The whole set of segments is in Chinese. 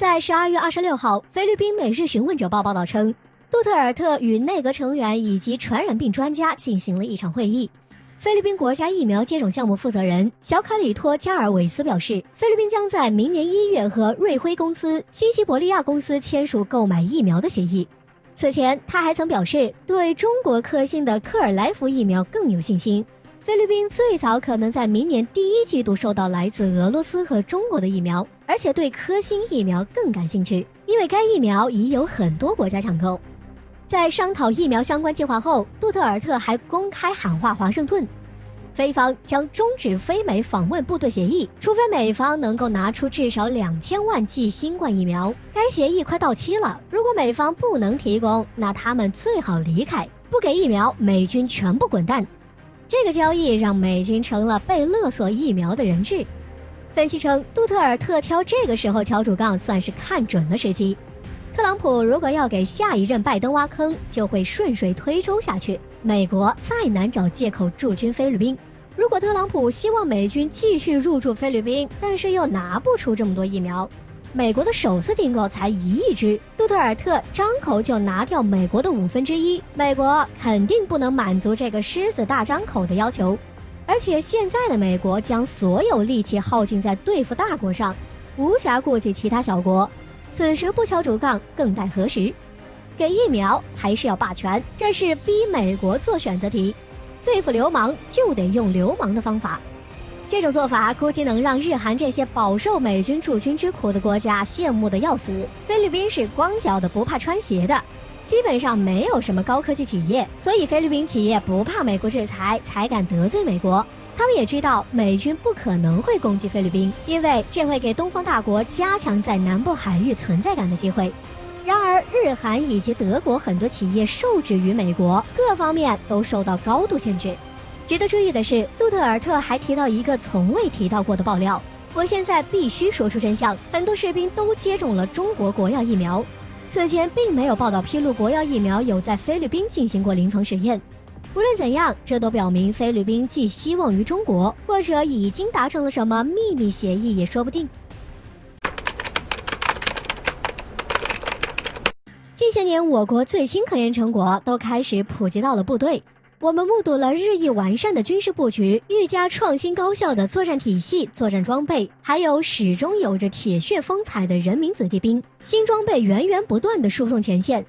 在12月26号，菲律宾《每日询问者报》报道称，杜特尔特与内阁成员以及传染病专家进行了一场会议。菲律宾国家疫苗接种项目负责人小卡里托·加尔韦斯表示，菲律宾将在明年1月和瑞辉公司、新西伯利亚公司签署购买疫苗的协议。此前，他还曾表示对中国科兴的克尔来福疫苗更有信心。菲律宾最早可能在明年第1季度收到来自俄罗斯和中国的疫苗，而且对科兴疫苗更感兴趣，因为该疫苗已有很多国家抢购。在商讨疫苗相关计划后，杜特尔特还公开喊话华盛顿，菲方将终止非美访问部队协议，除非美方能够拿出至少2000万剂新冠疫苗。该协议快到期了，如果美方不能提供，那他们最好离开，不给疫苗，美军全部滚蛋。这个交易让美军成了被勒索疫苗的人质。分析称，杜特尔特挑这个时候敲竹杠，算是看准了时机。特朗普如果要给下一任拜登挖坑，就会顺水推舟下去，美国再难找借口驻军菲律宾。如果特朗普希望美军继续入驻菲律宾，但是又拿不出这么多疫苗，美国的首次订购才1亿支，杜特尔特张口就拿掉美国的1/5，美国肯定不能满足这个狮子大张口的要求。而且现在的美国将所有力气耗尽在对付大国上，无暇顾及其他小国，此时不敲竹杠更待何时？给疫苗还是要霸权，这是逼美国做选择题。对付流氓就得用流氓的方法，这种做法估计能让日韩这些饱受美军驻军之苦的国家羡慕的要死。菲律宾是光脚的不怕穿鞋的，基本上没有什么高科技企业，所以菲律宾企业不怕美国制裁，才敢得罪美国。他们也知道美军不可能会攻击菲律宾，因为这会给东方大国加强在南部海域存在感的机会。然而日韩以及德国很多企业受制于美国，各方面都受到高度限制。值得注意的是，杜特尔特还提到一个从未提到过的爆料，我现在必须说出真相，很多士兵都接种了中国国药疫苗。此前并没有报道披露国药疫苗有在菲律宾进行过临床实验。无论怎样，这都表明菲律宾寄希望于中国，或者已经达成了什么秘密协议也说不定。近些年，我国最新科研成果都开始普及到了部队。我们目睹了日益完善的军事布局，愈加创新高效的作战体系、作战装备，还有始终有着铁血风采的人民子弟兵，新装备源源不断地输送前线。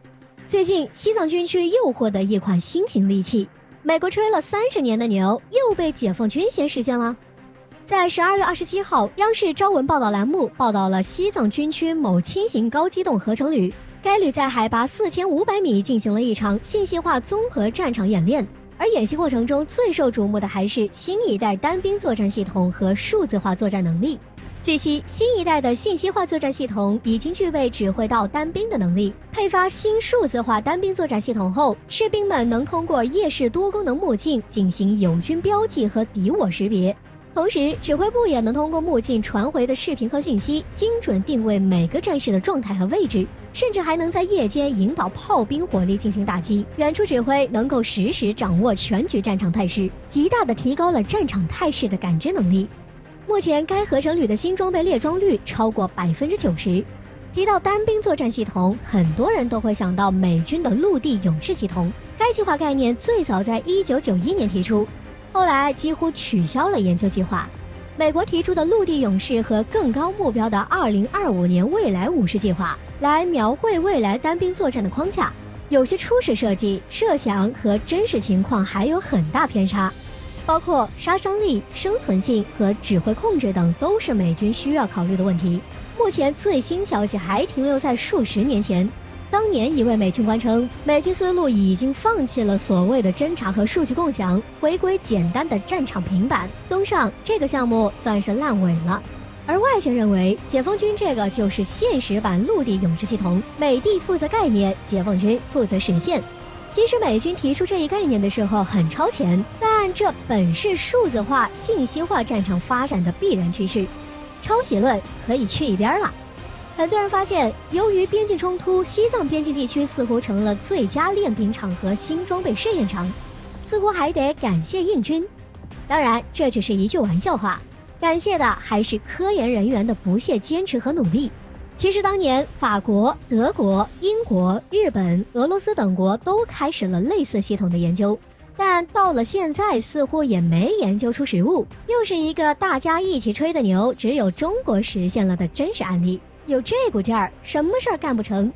最近，西藏军区又获得一款新型利器，美国吹了30年的牛，又被解放军先实现了。在12月27号，央视朝闻报道栏目报道了西藏军区某轻型高机动合成旅。该旅在海拔4500米进行了一场信息化综合战场演练，而演习过程中最受瞩目的还是新一代单兵作战系统和数字化作战能力。据悉，新一代的信息化作战系统已经具备指挥到单兵的能力。配发新数字化单兵作战系统后，士兵们能通过夜视多功能目镜进行友军标记和敌我识别。同时，指挥部也能通过目镜传回的视频和信息，精准定位每个战士的状态和位置，甚至还能在夜间引导炮兵火力进行打击。远处指挥能够实时掌握全局战场态势，极大地提高了战场态势的感知能力。目前，该合成旅的新装备列装率超过90%。提到单兵作战系统，很多人都会想到美军的陆地勇士系统。该计划概念最早在1991年提出，后来几乎取消了研究计划。美国提出的陆地勇士和更高目标的2025年未来50计划，来描绘未来单兵作战的框架，有些初始设计、设想和真实情况还有很大偏差，包括杀伤力、生存性和指挥控制等都是美军需要考虑的问题。目前最新消息还停留在数十年前。当年一位美军官称，美军思路已经放弃了所谓的侦察和数据共享，回归简单的战场平板。综上，这个项目算是烂尾了。而外界认为，解放军这个就是现实版陆地勇士系统，美帝负责概念，解放军负责实现。即使美军提出这一概念的时候很超前，但这本是数字化、信息化战场发展的必然趋势，抄袭论可以去一边了。很多人发现，由于边境冲突，西藏边境地区似乎成了最佳练兵场和新装备试验场，似乎还得感谢印军。当然，这只是一句玩笑话，感谢的还是科研人员的不懈坚持和努力。其实当年法国、德国、英国、日本、俄罗斯等国都开始了类似系统的研究，但到了现在似乎也没研究出实物，又是一个大家一起吹的牛，只有中国实现了的真实案例。有这股劲儿，什么事儿干不成？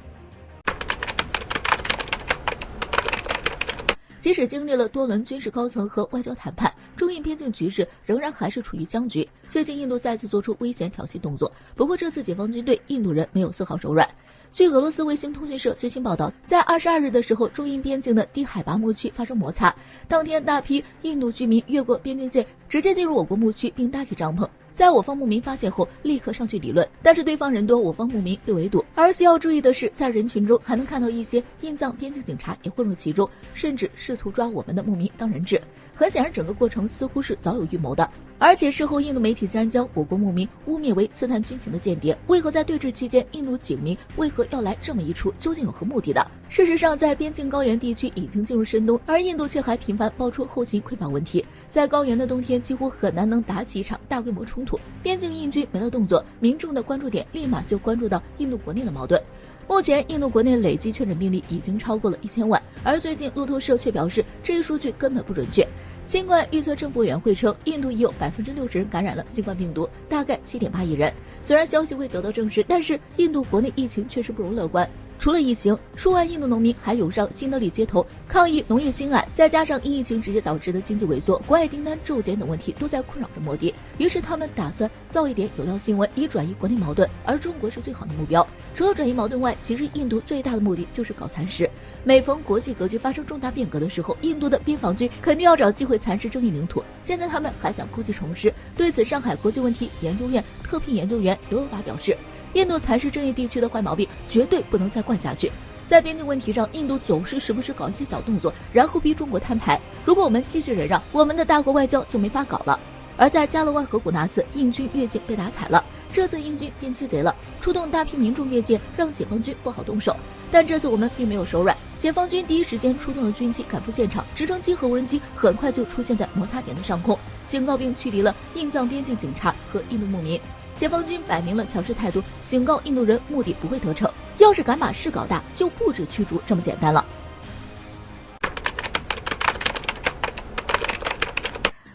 即使经历了多轮军事高层和外交谈判，中印边境局势仍然还是处于僵局。最近印度再次做出危险挑衅动作，不过这次解放军对印度人没有丝毫手软。据俄罗斯卫星通讯社最新报道，在22日的时候，中印边境的低海拔牧区发生摩擦，当天大批印度居民越过边境线，直接进入我国牧区并搭起帐篷。在我方牧民发现后，立刻上去理论，但是对方人多，我方牧民被围堵。而需要注意的是，在人群中还能看到一些印藏边境警察也混入其中，甚至试图抓我们的牧民当人质。很显然，整个过程似乎是早有预谋的。而且事后，印度媒体竟然将我国牧民污蔑为刺探军情的间谍。为何在对峙期间，印度警民为何要来这么一出？究竟有何目的的？事实上，在边境高原地区已经进入深冬，而印度却还频繁爆出后勤匮乏问题。在高原的冬天，几乎很难能打起一场大规模冲突。边境印军没了动作，民众的关注点立马就关注到印度国内的矛盾。目前，印度国内累计确诊病例已经超过了1000万，而最近路透社却表示，这一数据根本不准确。新冠预测政府委员会称，印度已有60%人感染了新冠病毒，大概7.8亿人。虽然消息未得到证实，但是印度国内疫情确实不容乐观。除了疫情，数万印度农民还涌上新德里街头抗议农业兴案，再加上因疫情直接导致的经济萎缩、国外订单骤减等问题都在困扰着莫迪。于是他们打算造一点有料新闻，以转移国内矛盾，而中国是最好的目标。除了转移矛盾外，其实印度最大的目的就是搞蚕食。每逢国际格局发生重大变革的时候，印度的边防军肯定要找机会蚕食争议领土。现在他们还想故技重施。对此，上海国际问题研究院特聘研究员刘友法表示，印度蚕食争议地区的坏毛病绝对不能再惯下去。在边境问题上，印度总是时不时搞一些小动作，然后逼中国摊牌。如果我们继续忍让，我们的大国外交就没法搞了。而在加勒万河谷那次，印军越境被打惨了。这次印军变鸡贼了，出动大批民众越界，让解放军不好动手。但这次我们并没有手软，解放军第一时间出动了军机赶赴现场，直升机和无人机很快就出现在摩擦点的上空，警告并驱离了印藏边境警察和印度牧民。解放军摆明了强势态度，警告印度人目的不会得逞，要是敢把事搞大，就不止驱逐这么简单了。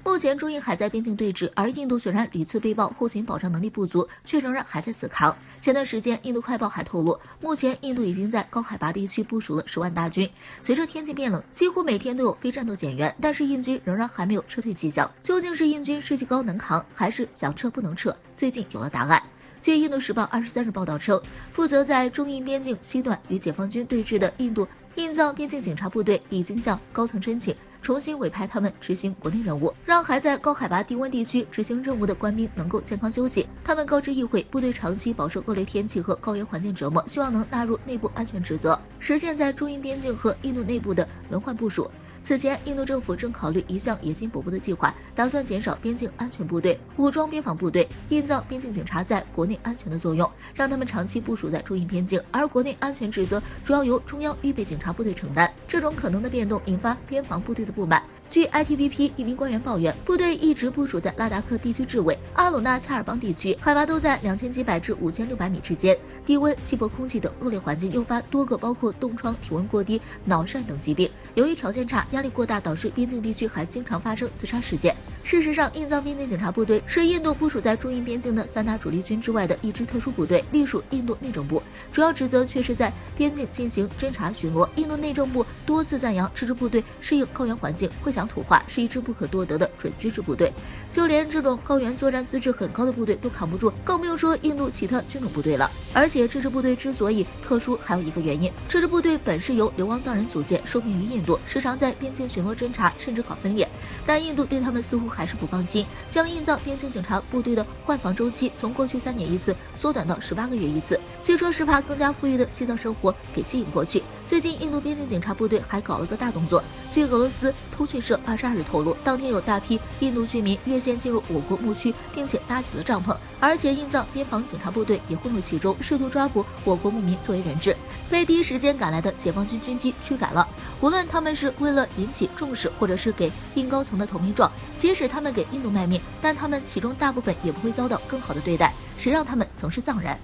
目前中印还在边境对峙，而印度虽然屡次被曝后勤保障能力不足，却仍然还在死扛。前段时间，印度快报还透露，目前印度已经在高海拔地区部署了10万大军。随着天气变冷，几乎每天都有非战斗减员，但是印军仍然还没有撤退迹象。究竟是印军士气高能扛，还是想撤不能撤？最近有了答案。据印度时报23日报道称，负责在中印边境西段与解放军对峙的印藏边境警察部队已经向高层申请，重新委派他们执行国内任务，让还在高海拔低温地区执行任务的官兵能够健康休息。他们告知议会，部队长期饱受恶劣天气和高原环境折磨，希望能纳入内部安全职责，实现在中印边境和印度内部的轮换部署。此前，印度政府正考虑一项野心勃勃的计划，打算减少边境安全部队、武装边防部队、印藏边境警察在国内安全的作用，让他们长期部署在中印边境，而国内安全职责主要由中央预备警察部队承担。这种可能的变动引发边防部队的不满。据 ITBP 一名官员抱怨，部队一直部署在拉达克地区治委、阿鲁纳恰尔邦地区，海拔都在2700几百至5600米之间，低温、稀薄空气等恶劣环境诱发多个包括冻疮、体温过低、脑疝等疾病。由于条件差、压力过大，导致边境地区还经常发生自杀事件。事实上，印藏边境警察部队是印度部署在中印边境的3大主力军之外的一支特殊部队，隶属印度内政部，主要职责却是在边境进行侦察巡逻。印度内政部多次赞扬这支部队适应高原环境，会讲土话，是一支不可多得的准军事部队。就连这种高原作战资质很高的部队都扛不住，更不用说印度其他军种部队了。而且这支部队之所以特殊，还有一个原因，这支部队本是由流亡藏人组建，受命于印度，时常在边境巡逻侦察，甚至搞分裂。但印度对他们似乎还是不放心，将印藏边境警察部队的换防周期从过去3年一次缩短到18个月一次，据说是怕更加富裕的西藏生活给吸引过去。最近印度边境警察部队还搞了个大动作，据俄罗斯通讯社22日透露，当天有大批印度居民越线进入我国牧区，并且搭起了帐篷，而且印藏边防警察部队也混入其中，试图抓捕我国牧民作为人质，被第一时间赶来的解放军军机驱赶了。无论他们是为了引起重视，或者是给印高层的投名状，即使他们给印度卖命，但他们其中大部分也不会遭到更好的对待，谁让他们曾是藏人。